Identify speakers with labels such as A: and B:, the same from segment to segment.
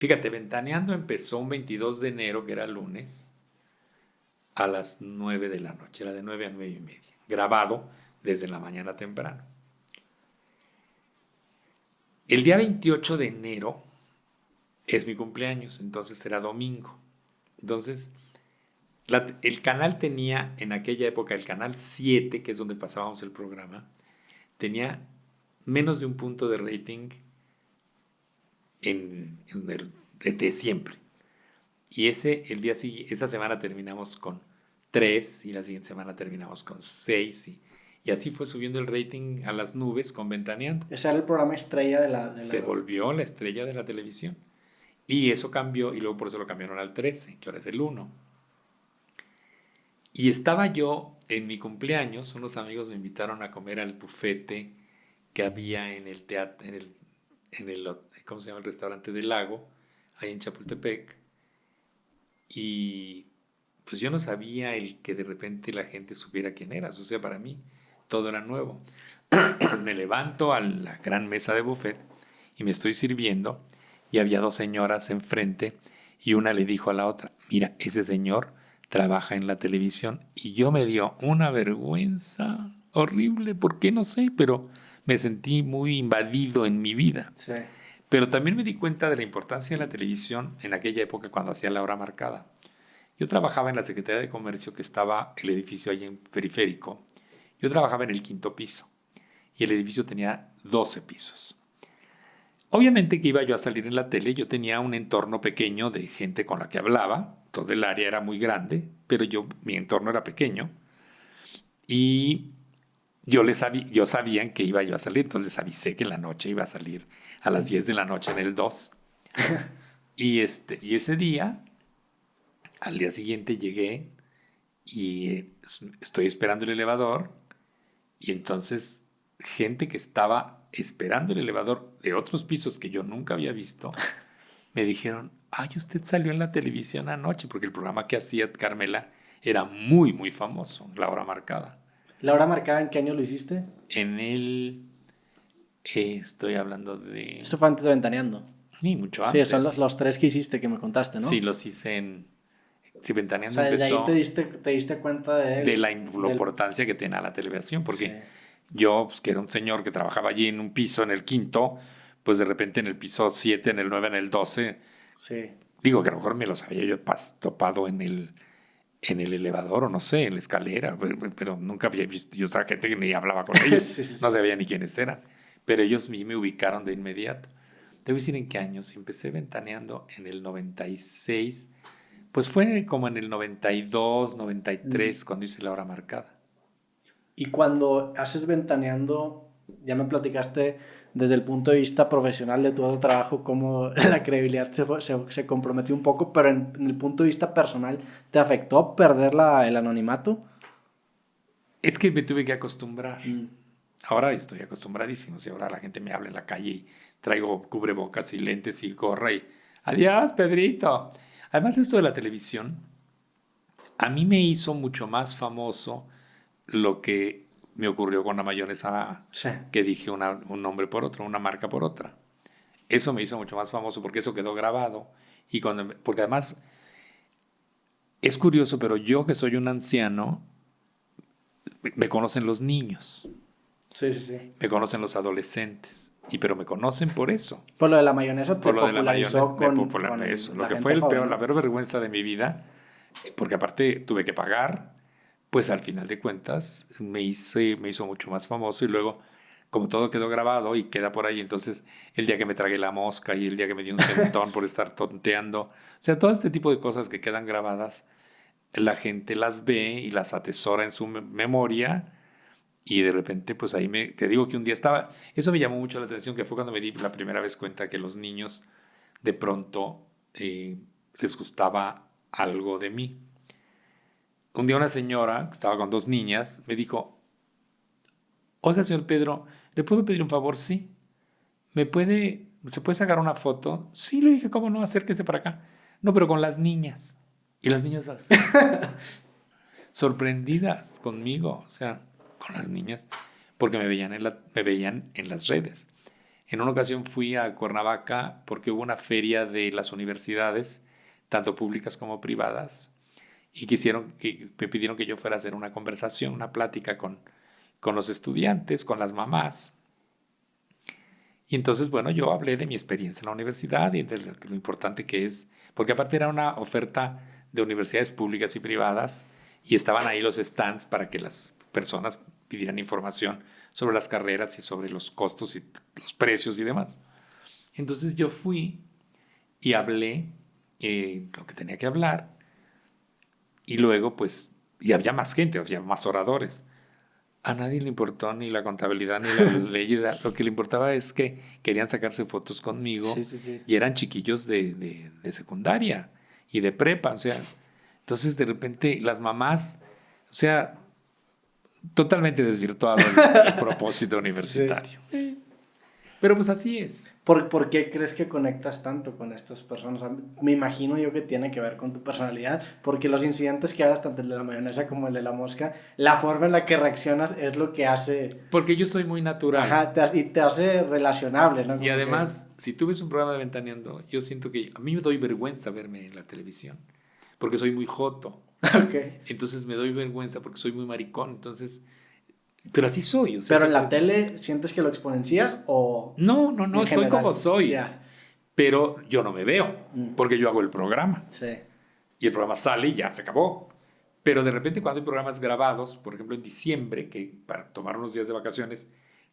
A: Fíjate, Ventaneando empezó un 22 de enero, que era lunes, a las 9 de la noche, era de 9 a 9 y media, grabado desde la mañana temprano. El día 28 de enero es mi cumpleaños, entonces era domingo. Entonces, el canal tenía, en aquella época, el canal 7, que es donde pasábamos el programa, tenía menos de un punto de rating de siempre. Y el día siguiente, esa semana terminamos con 3 y la siguiente semana terminamos con 6 y así fue subiendo el rating a las nubes con Ventaneando.
B: Ese era el programa estrella
A: Se volvió la estrella de la televisión. Y eso cambió y luego por eso lo cambiaron al 13, que ahora es el 1. Y estaba yo en mi cumpleaños, unos amigos me invitaron a comer al bufete que había en el teatro, ¿cómo se llama? El restaurante del Lago, ahí en Chapultepec. Y pues yo no sabía el que de repente la gente supiera quién eras. O sea, para mí todo era nuevo. Me levanto a la gran mesa de buffet y me estoy sirviendo y había dos señoras enfrente y una le dijo a la otra, mira, ese señor trabaja en la televisión. Y yo me dio una vergüenza horrible, ¿por qué? No sé, pero me sentí muy invadido en mi vida.
B: Sí.
A: Pero también me di cuenta de la importancia de la televisión en aquella época cuando hacía la hora marcada. Yo trabajaba en la Secretaría de Comercio, que estaba el edificio ahí en Periférico. Yo trabajaba en el 5.º piso y el edificio tenía 12 pisos. Obviamente que iba yo a salir en la tele, yo tenía un entorno pequeño de gente con la que hablaba, todo el área era muy grande, pero mi entorno era pequeño y yo sabían que iba yo a salir, entonces les avisé que en la noche iba a salir a las 10 de la noche en el 2. Y ese día, al día siguiente llegué y estoy esperando el elevador y entonces gente que estaba esperando el elevador de otros pisos que yo nunca había visto, me dijeron, ay, usted salió en la televisión anoche, porque el programa que hacía Carmela era muy, muy famoso, La Hora Marcada.
B: ¿La hora marcada en qué año lo hiciste?
A: En el, estoy hablando de,
B: Eso fue antes de Ventaneando.
A: ni mucho
B: Sí, son
A: antes.
B: los tres que hiciste que me contaste,
A: Sí,
B: ¿no?
A: los hice si
B: O
A: Ventaneando
B: sea, desde ahí
A: empezó
B: te diste cuenta de
A: de
B: él.
A: la importancia que tenía la televisión,
B: Sí,
A: porque yo, pues, que era un señor que trabajaba allí en un piso, en el 5.º, pues de repente en el piso 7, en el 9, en el 12,
B: sí.
A: digo que a lo mejor me los había yo topado en el elevador o no sé, en la escalera, pero nunca había visto, yo sabía gente que ni hablaba con ellos,
B: Sí, sí,
A: no
B: sí.
A: sabía ni quiénes eran, pero ellos me ubicaron de inmediato. Te voy a decir en qué años, empecé Ventaneando en el 96, pues fue como en el 92, 93, cuando hice La Hora Marcada.
B: Y cuando haces Ventaneando, ya me platicaste desde el punto de vista profesional de tu trabajo, cómo la credibilidad se comprometió un poco, pero en el punto de vista personal, ¿te afectó perder el anonimato?
A: Es que me tuve que acostumbrar.
B: Mm.
A: Ahora estoy acostumbradísimo. Si ahora la gente me habla en la calle y traigo cubrebocas y lentes y gorra y adiós, Pedrito. Además, esto de la televisión, a mí me hizo mucho más famoso lo que me ocurrió con la mayonesa,
B: Sí.
A: que dije un nombre por otro, una marca por otra. Eso me hizo mucho más famoso porque eso quedó grabado. Porque además es curioso, pero yo que soy un anciano, me conocen los niños.
B: Sí, sí, sí.
A: Me conocen los adolescentes, pero me conocen por eso,
B: Por lo de la mayonesa te
A: por lo de la mayonesa,
B: popularizó con
A: eso, lo
B: la
A: que fue
B: gente
A: la
B: joven.
A: peor vergüenza de mi vida, porque aparte tuve que pagar, pues al final de cuentas me hizo mucho más famoso y luego, como todo quedó grabado y queda por ahí, entonces el día que me tragué la mosca y el día que me di un sentón por estar tonteando, o sea, todo este tipo de cosas que quedan grabadas, la gente las ve y las atesora en su memoria. Y de repente, pues ahí te digo que un día eso me llamó mucho la atención, que fue cuando me di la primera vez cuenta que los niños de pronto les gustaba algo de mí. Un día una señora, que estaba con dos niñas, me dijo, oiga, señor Pedro, ¿le puedo pedir un favor? Sí. ¿Se puede sacar una foto? Sí, le dije, ¿cómo no? Acérquese para acá. No, pero con las niñas. Y las niñas así, sorprendidas conmigo, o sea, con las niñas, porque me veían en las redes. En una ocasión fui a Cuernavaca porque hubo una feria de las universidades, tanto públicas como privadas, y me pidieron que yo fuera a hacer una conversación, una plática con los estudiantes, con las mamás. Y entonces, bueno, yo hablé de mi experiencia en la universidad y de lo importante que es, porque aparte era una oferta de universidades públicas y privadas y estaban ahí los stands para que las personas pidieran información sobre las carreras y sobre los costos y los precios y demás. Entonces yo fui y hablé lo que tenía que hablar y luego pues, y había más gente, había más oradores. A nadie le importó ni la contabilidad ni la ley. Lo que le importaba es que querían sacarse fotos conmigo
B: Sí, sí, sí.
A: y eran chiquillos de secundaria y de prepa. O sea, entonces de repente las mamás, o sea, totalmente desvirtuado el propósito universitario.
B: Sí.
A: Pero pues así es.
B: ¿Por qué crees que conectas tanto con estas personas? O sea, me imagino yo que tiene que ver con tu personalidad, porque los incidentes que hagas, tanto el de la mayonesa como el de la mosca, la forma en la que reaccionas es lo que hace...
A: Porque yo soy muy natural.
B: Ajá, y te hace relacionable, ¿no?
A: Y además, si tú ves un programa de Ventaneando, yo siento que a mí me doy vergüenza verme en la televisión, porque soy muy joto.
B: Okay.
A: Entonces me doy vergüenza porque soy muy maricón. Entonces, pero así soy. O sea,
B: ¿Pero en la tele sientes que lo exponencias o...?
A: No, soy
B: general?
A: como soy.
B: Yeah.
A: Pero yo no me veo, porque yo hago el programa.
B: Sí.
A: Y el programa sale y ya se acabó. Pero de repente cuando hay programas grabados, por ejemplo en diciembre, que para tomar unos días de vacaciones,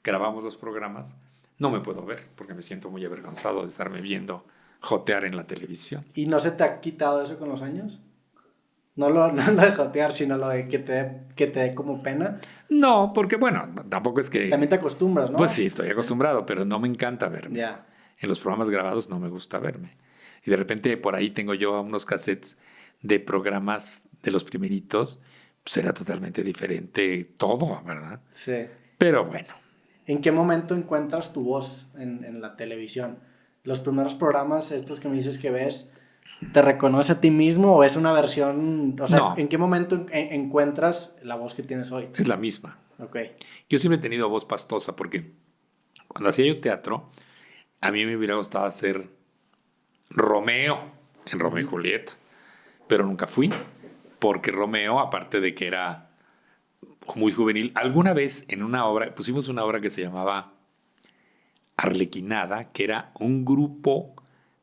A: grabamos los programas, no me puedo ver, porque me siento muy avergonzado de estarme viendo jotear en la televisión.
B: ¿Y no se te ha quitado eso con los años? No lo de jotear, sino lo de que te dé como pena.
A: No, porque bueno, tampoco es que...
B: También te acostumbras, ¿no?
A: Pues sí, estoy acostumbrado, pero no me encanta verme.
B: Ya.
A: En los programas grabados no me gusta verme. Y de repente por ahí tengo yo unos cassettes de programas de los primeritos, pues era totalmente diferente todo, ¿verdad?
B: Sí.
A: Pero bueno.
B: ¿En qué momento encuentras tu voz en la televisión? Los primeros programas, estos que me dices que ves, ¿te reconoce a ti mismo o es una versión? O sea,
A: No.
B: ¿en qué momento encuentras la voz que tienes hoy?
A: Es la misma.
B: Ok.
A: Yo siempre he tenido voz pastosa porque cuando hacía yo teatro, a mí me hubiera gustado hacer Romeo en Romeo y Julieta, pero nunca fui, porque Romeo, aparte de que era muy juvenil, alguna vez en una obra, pusimos una obra que se llamaba Arlequinada, que era un grupo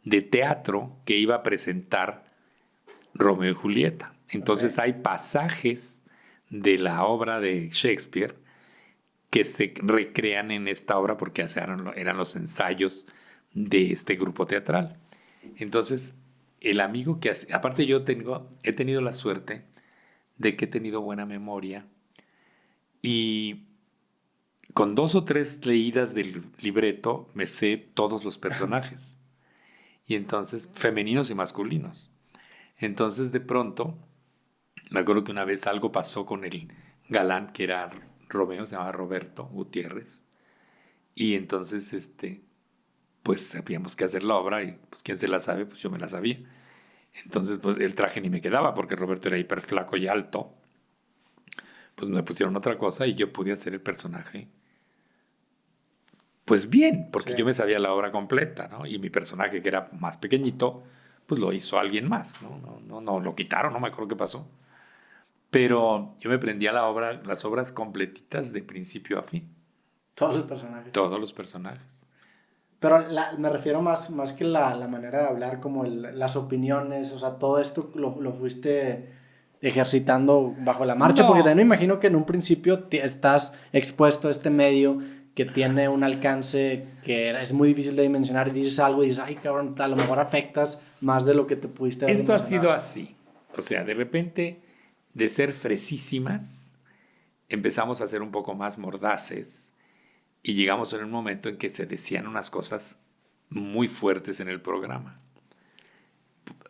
A: de teatro que iba a presentar Romeo y Julieta. Entonces hay pasajes de la obra de Shakespeare que se recrean en esta obra porque eran los ensayos de este grupo teatral. Entonces, el amigo que hace, aparte he tenido la suerte de que he tenido buena memoria y con 2 o 3 leídas del libreto me sé todos los personajes. Y entonces, femeninos y masculinos. Entonces, de pronto, me acuerdo que una vez algo pasó con el galán que era Romeo, se llamaba Roberto Gutiérrez. Y entonces, pues sabíamos que hacer la obra y pues quién se la sabe, pues yo me la sabía. Entonces, pues el traje ni me quedaba porque Roberto era hiper flaco y alto. Pues me pusieron otra cosa y yo pude hacer el personaje. Pues bien, porque yo me sabía la obra completa, ¿no? Y mi personaje, que era más pequeñito, pues lo hizo alguien más, ¿no? No, lo quitaron, no me acuerdo qué pasó. Pero yo me prendía las obras completitas de principio a fin.
B: Todos los personajes.
A: Todos los personajes.
B: Pero me refiero más que la manera de hablar, como las opiniones, o sea, todo esto lo fuiste ejercitando bajo la marcha, porque también me imagino que en un principio estás expuesto a este medio que tiene un alcance que es muy difícil de dimensionar y dices algo y dices, ay cabrón, a lo mejor afectas más de lo que te pudiste haber
A: Esto ha
B: imaginado.
A: sido así. O sea, de repente, de ser fresísimas, empezamos a ser un poco más mordaces y llegamos en un momento en que se decían unas cosas muy fuertes en el programa.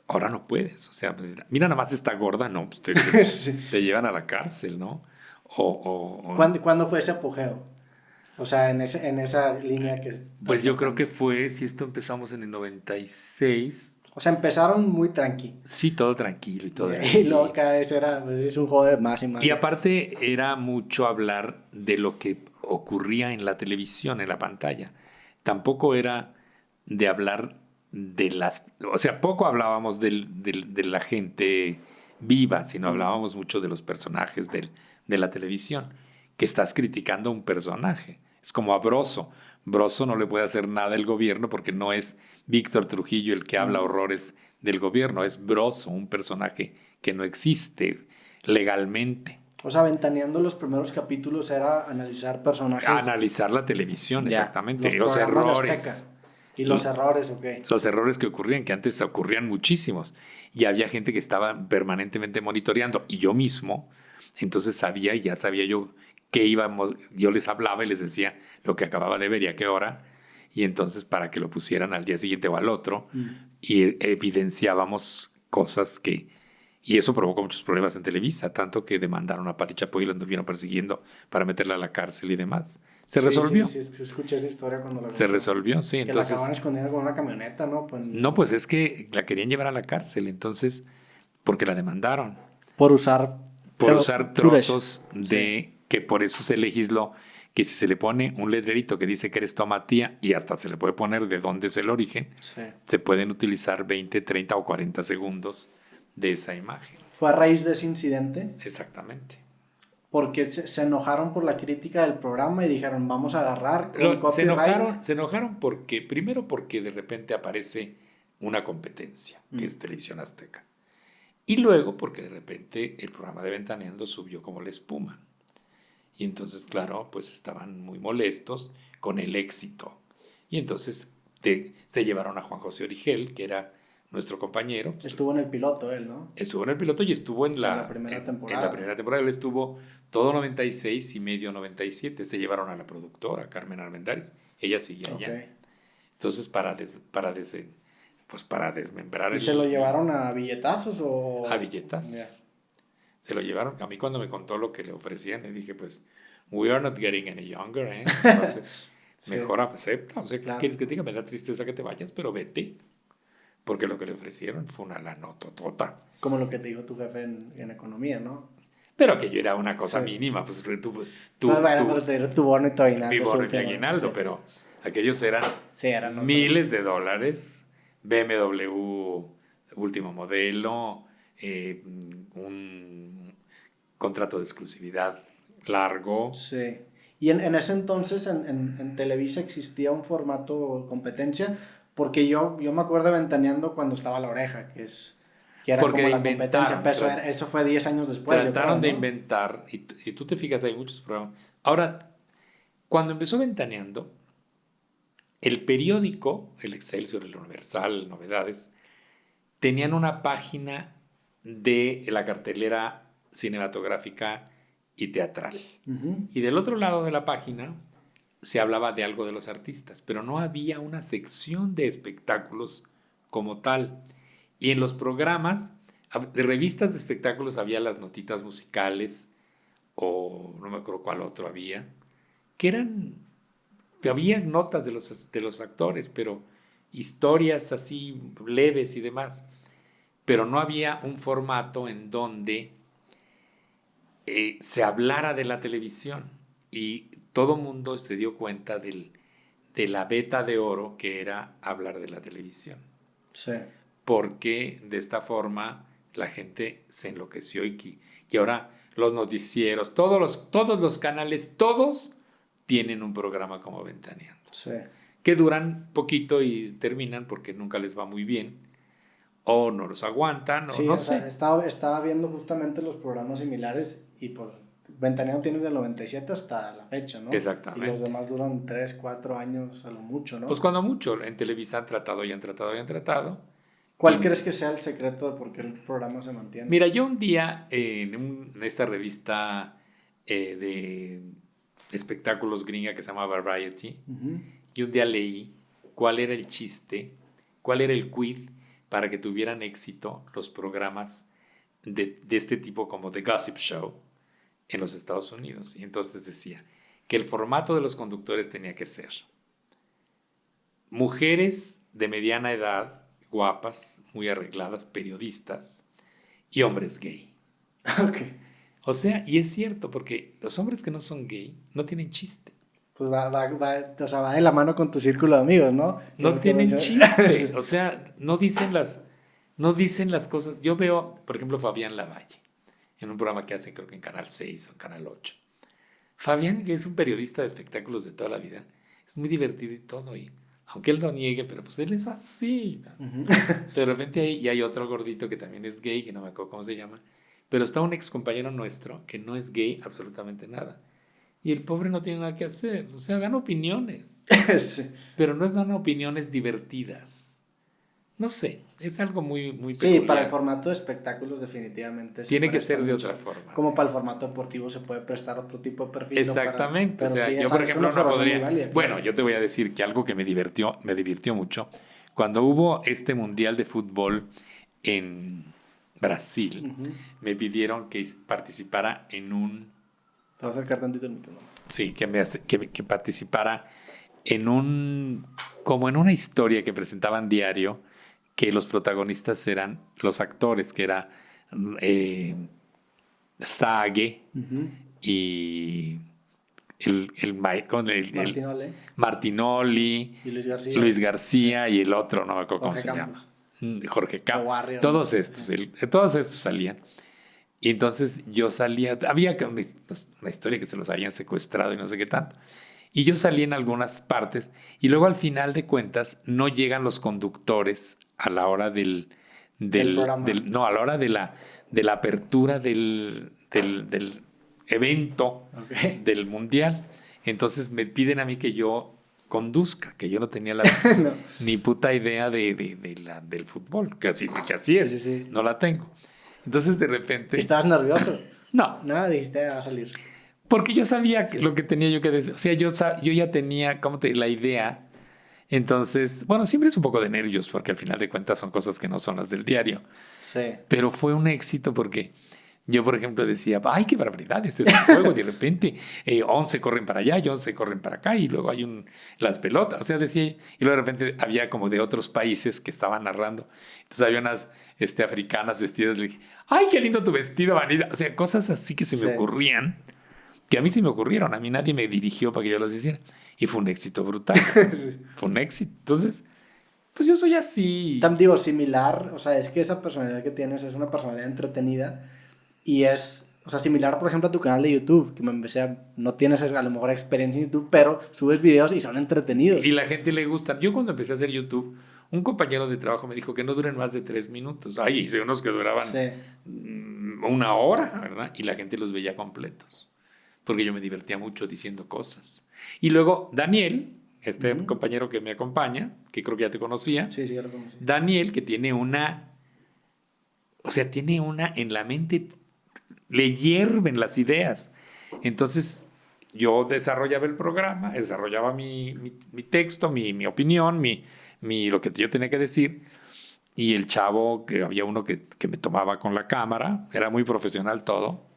A: Ahora no puedes. O sea, pues, mira, nada más está gorda, no, pues te llevan a la cárcel, ¿no?
B: ¿Cuándo fue ese apogeo? O sea, en esa línea que...
A: Pues yo creo que fue, si esto empezamos en el 96.
B: O sea, empezaron muy tranqui.
A: Sí, todo tranquilo y todo.
B: Y luego cada vez era, pues, es un juego de más y más.
A: Y aparte era mucho hablar de lo que ocurría en la televisión, en la pantalla. tampoco era de hablar de o sea, poco hablábamos de la gente viva, sino hablábamos mucho de los personajes de la televisión, que estás criticando a un personaje. Es como a Broso. Broso no le puede hacer nada el gobierno porque no es Víctor Trujillo el que habla horrores del gobierno, es Broso, un personaje que no existe legalmente.
B: O sea, Ventaneando los primeros capítulos era analizar personajes.
A: Analizar la televisión,
B: Ya,
A: exactamente.
B: los
A: Los
B: programas de
A: errores.
B: Azteca. Y los errores, ok.
A: Los errores que ocurrían, que antes ocurrían muchísimos. Y había gente que estaba permanentemente monitoreando. Y yo mismo, entonces ya sabía yo qué íbamos. Yo les hablaba y les decía lo que acababa de ver y a qué hora. Y entonces para que lo pusieran al día siguiente o al otro. Y evidenciábamos cosas que... Y eso provocó muchos problemas en Televisa, tanto que demandaron a Pati Chapoy y la anduvieron persiguiendo para meterla a la cárcel y demás. Se resolvió.
B: Sí, escuché esa historia cuando la
A: Se resolvió, sí.
B: Que
A: Entonces,
B: la acaban escondiendo con una camioneta, ¿no?
A: no, pues es que la querían llevar a la cárcel, entonces, porque la demandaron.
B: Por usar
A: Trozos de... Que por eso se legisló que si se le pone un letrerito que dice que eres tomatía y hasta se le puede poner de dónde es el origen, se pueden utilizar 20, 30 o 40 segundos de esa imagen.
B: ¿Fue a raíz de ese incidente?
A: Exactamente.
B: Porque se enojaron por la crítica del programa y dijeron, vamos a agarrar con copyright.
A: Se enojaron porque, primero porque de repente aparece una competencia, que es Televisión Azteca. Y luego porque de repente el programa de Ventaneando subió como la espuma. Y entonces, claro, pues estaban muy molestos con el éxito. Y entonces se llevaron a Juan José Origel, que era nuestro compañero.
B: Estuvo en el piloto él, ¿no?
A: Estuvo en el piloto y estuvo en la
B: primera temporada.
A: En la primera temporada. Él estuvo todo 96 y medio 97. Se llevaron a la productora, Carmen Armendáriz. Ella seguía allá. Entonces, para desmembrar...
B: ¿Y se lo llevaron a billetazos o...?
A: A billetazos. Yeah. Se lo llevaron. A mí cuando me contó lo que le ofrecían, le dije, pues, we are not getting any younger, ¿eh? Entonces, mejor acepta. O sea, ¿qué quieres que te diga? Me da tristeza que te vayas, pero vete. Porque lo que le ofrecieron fue una lanototota.
B: Como lo que te dijo tu jefe en economía, ¿no?
A: Pero aquello era una cosa mínima. Pues
B: pero te dieron tu bono y tu aguinaldo.
A: Mi bono y mi aguinaldo, pero aquellos eran miles de dólares. BMW, último modelo, un contrato de exclusividad largo.
B: Sí. Y en ese entonces en Televisa existía un formato competencia, porque yo me acuerdo de Ventaneando cuando estaba La Oreja, que era
A: porque
B: como la competencia, pero eso fue 10 años después.
A: Trataron de inventar, y si tú te fijas hay muchos programas. Ahora, cuando empezó Ventaneando, el periódico, el Excelsior, el Universal, Novedades, tenían una página de la cartelera cinematográfica y teatral. Y del otro lado de la página se hablaba de algo de los artistas, pero no había una sección de espectáculos como tal. Y en los programas, de revistas de espectáculos había las notitas musicales, o no me acuerdo cuál otro había, que había notas de los actores, pero historias así leves y demás. Pero no había un formato en donde se hablara de la televisión. Y todo mundo se dio cuenta de la veta de oro que era hablar de la televisión.
B: Sí.
A: Porque de esta forma la gente se enloqueció y ahora los noticieros, todos los canales, todos tienen un programa como Ventaneando.
B: Sí.
A: Que duran poquito y terminan porque nunca les va muy bien o no los aguantan o no sé.
B: Estaba viendo justamente los programas similares y pues Ventaneando tienes del 97 hasta la fecha, ¿no?
A: Exactamente.
B: Y los demás duran 3, 4 años a lo mucho, ¿no?
A: Pues cuando mucho. En Televisa han tratado y han tratado y han tratado.
B: ¿Cuál crees que sea el secreto de por qué el programa se mantiene?
A: Mira, yo un día en esta revista de espectáculos gringa que se llama Variety, y un día leí cuál era el chiste, cuál era el quid para que tuvieran éxito los programas de este tipo como The Gossip Show en los Estados Unidos. Y entonces decía que el formato de los conductores tenía que ser mujeres de mediana edad, guapas, muy arregladas, periodistas, y hombres gay.
B: Okay.
A: O sea, y es cierto, porque los hombres que no son gay no tienen chiste.
B: Pues o sea, va de la mano con tu círculo de amigos, ¿no?
A: No tienen chiste. O sea, no dicen las cosas. Yo veo, por ejemplo, Fabián Lavalle, en un programa que hacen, creo que en Canal 6 o en Canal 8. Fabián, que es un periodista de espectáculos de toda la vida, es muy divertido y todo. Y aunque él lo niegue, pero pues él es así, ¿no?
B: Ujú.
A: De repente hay otro gordito que también es gay, que no me acuerdo cómo se llama. Pero está un ex compañero nuestro que no es gay absolutamente nada. Y el pobre no tiene nada que hacer. O sea, dan opiniones.
B: Sí.
A: Pero no dan opiniones divertidas. No sé, es algo muy, muy
B: Sí,
A: peculiar.
B: para el formato de espectáculos definitivamente se
A: Tiene que
B: presta
A: ser de
B: mucho.
A: otra forma.
B: Como para el formato deportivo se puede prestar otro tipo de perfil.
A: Exactamente.
B: Pero
A: O sea,
B: sí,
A: yo por
B: es
A: ejemplo
B: una
A: no
B: observación muy
A: podría.
B: válida,
A: Bueno,
B: claro.
A: yo te voy a decir que algo que me divirtió mucho, cuando hubo este mundial de fútbol en Brasil,
B: Ujú.
A: me pidieron que participara en un,
B: Te voy a acercar tantito el micrófono.
A: sí, que participara en un, como en una historia que presentaban diario, que los protagonistas eran los actores, que era eh, Sage
B: Ujú.
A: y el
B: Martinole
A: Martinoli,
B: y Luis García.
A: Luis
B: Sí.
A: García y el otro, no me acuerdo cómo
B: Jorge
A: se
B: Campos.
A: llama. Jorge
B: O
A: Campos.
B: Warrior, no
A: Todos
B: sé.
A: estos,
B: Sí.
A: todos estos salían. Y entonces yo salía, había una historia que se los habían secuestrado y no sé qué tanto. Y yo salí en algunas partes y luego al final de cuentas no llegan los conductores a la hora
B: Del programa.
A: no, a la hora de la apertura del evento
B: Ok.
A: del mundial. Entonces me piden a mí que yo conduzca, que yo no tenía
B: No.
A: ni puta idea del fútbol, que así
B: Sí,
A: es,
B: sí, sí.
A: no la tengo. Entonces de
B: ¿Y
A: repente,
B: estabas nervioso?
A: no,
B: Nada, dijiste, va a salir.
A: porque yo sabía
B: Sí.
A: lo que tenía yo que decir. O sea, yo ya tenía la idea. Entonces, bueno, siempre es un poco de nervios porque al final de cuentas son cosas que no son las del diario.
B: Sí.
A: Pero fue un éxito porque yo, por ejemplo, decía, ay, qué barbaridad, este es un juego. De repente, 11 corren para allá y 11 corren para acá y luego hay las pelotas. O sea, decía, y luego de repente había como de otros países que estaban narrando. Entonces había unas africanas vestidas. Le dije, ay, qué lindo tu vestido, Vanida. O sea, cosas así que se me
B: Sí.
A: ocurrían, que a mí se me ocurrieron. A mí nadie me dirigió para que yo los hiciera. Y fue un éxito brutal.
B: Sí.
A: Fue un éxito. Entonces, pues yo soy así.
B: Digo, similar, o sea, es que esa personalidad que tienes es una personalidad entretenida y es, o sea, similar, por ejemplo, a tu canal de YouTube, que no tienes a lo mejor experiencia en YouTube, pero subes videos y son entretenidos.
A: Y la gente le gusta. Yo cuando empecé a hacer YouTube, un compañero de trabajo me dijo que no duren más de 3 minutos. Ay, hice unos que duraban
B: Sí.
A: 1 hora, ¿verdad? Y la gente los veía completos. Porque yo me divertía mucho diciendo cosas. Y luego Daniel, este
B: Ujú.
A: compañero que me acompaña, que creo que ya te conocía,
B: Sí, ya lo conocí.
A: Daniel, que tiene tiene una en la mente, le hierven las ideas. Entonces, yo desarrollaba el programa, desarrollaba mi texto, mi opinión, lo que yo tenía que decir. Y el chavo, que había uno que me tomaba con la cámara, era muy profesional todo.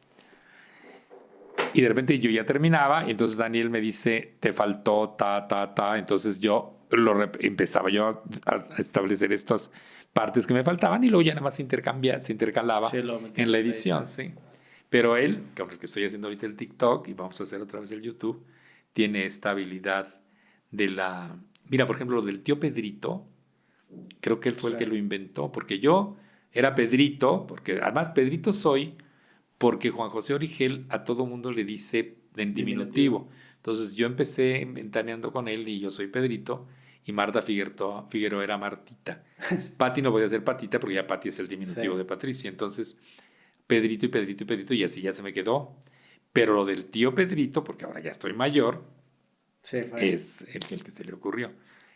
A: Y de repente yo ya terminaba, y entonces Daniel me dice, te faltó ta, ta, ta. Entonces yo empezaba yo a establecer estas partes que me faltaban y luego ya nada más se intercalaba
B: Sí, lo metí
A: en la
B: en la
A: edición, sí. Pero él, con el que estoy haciendo ahorita el TikTok y vamos a hacer otra vez el YouTube, tiene esta habilidad de la... Mira, por ejemplo, lo del tío Pedrito, creo que él fue el
B: Sí.
A: que lo inventó, porque yo era Pedrito, porque además Pedrito soy porque Juan José Origel a todo mundo le dice en diminutivo. Entonces yo empecé ventaneando con él y yo soy Pedrito y Marta Figueroa era Martita. Pati no podía ser Patita porque ya Pati es el diminutivo
B: Sí.
A: de Patricia. Entonces Pedrito y Pedrito y Pedrito y así ya se me quedó. Pero lo del tío Pedrito, porque ahora ya estoy mayor,
B: Sí, fue.
A: es el que se le ocurrió.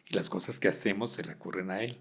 A: Y las cosas que hacemos se le ocurren a él.